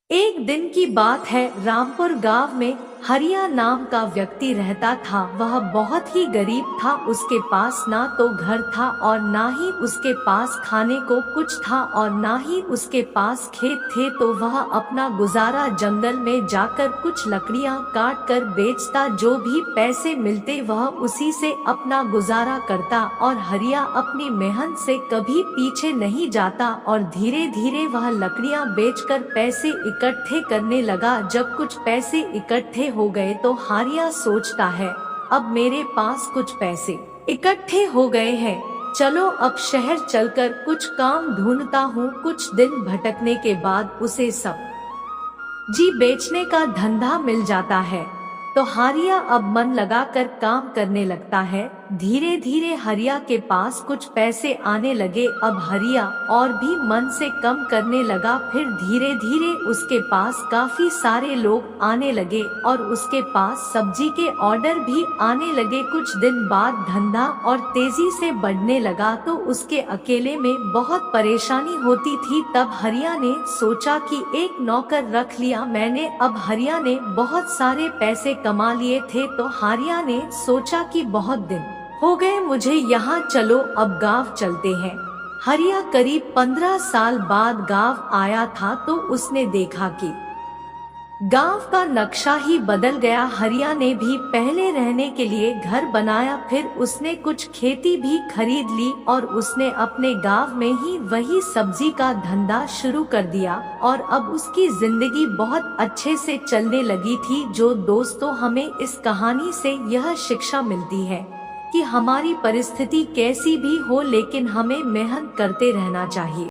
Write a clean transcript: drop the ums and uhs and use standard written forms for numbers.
एक दिन की बात है। रामपुर गांव में हरिया नाम का व्यक्ति रहता था। वह बहुत ही गरीब था। उसके पास ना तो घर था और ना ही उसके पास खाने को कुछ था और ना ही उसके पास खेत थे। तो वह अपना गुजारा जंगल में जाकर कुछ लकड़ियां काट कर बेचता। जो भी पैसे मिलते वह उसी से अपना गुजारा करता और हरिया अपनी मेहनत से कभी पीछे नहीं जाता और धीरे धीरे वह लकड़ियां बेचकर पैसे इकट्ठे करने लगा। जब कुछ पैसे इकट्ठे हो गए तो हरिया सोचता है, अब मेरे पास कुछ पैसे इकट्ठे हो गए हैं, चलो अब शहर चलकर कुछ काम ढूंढता हूँ। कुछ दिन भटकने के बाद उसे सब्जी बेचने का धंधा मिल जाता है। तो हरिया अब मन लगाकर काम करने लगता है। धीरे धीरे हरिया के पास कुछ पैसे आने लगे। अब हरिया और भी मन से कम करने लगा। फिर धीरे धीरे उसके पास काफी सारे लोग आने लगे और उसके पास सब्जी के ऑर्डर भी आने लगे। कुछ दिन बाद धंधा और तेजी से बढ़ने लगा तो उसके अकेले में बहुत परेशानी होती थी। तब हरिया ने सोचा कि एक नौकर रख लिया मैंने। अब हरिया ने बहुत सारे पैसे कमा लिए थे तो हरिया ने सोचा कि बहुत दिन हो गए मुझे यहाँ, चलो अब गांव चलते हैं। हरिया करीब 15 साल बाद गांव आया था तो उसने देखा कि गांव का नक्शा ही बदल गया। हरिया ने भी पहले रहने के लिए घर बनाया। फिर उसने कुछ खेती भी खरीद ली और उसने अपने गांव में ही वही सब्जी का धंधा शुरू कर दिया और अब उसकी जिंदगी बहुत अच्छे से चलने लगी थी। जो दोस्तों, हमें इस कहानी से यह शिक्षा मिलती है कि हमारी परिस्थिति कैसी भी हो लेकिन हमें मेहनत करते रहना चाहिए।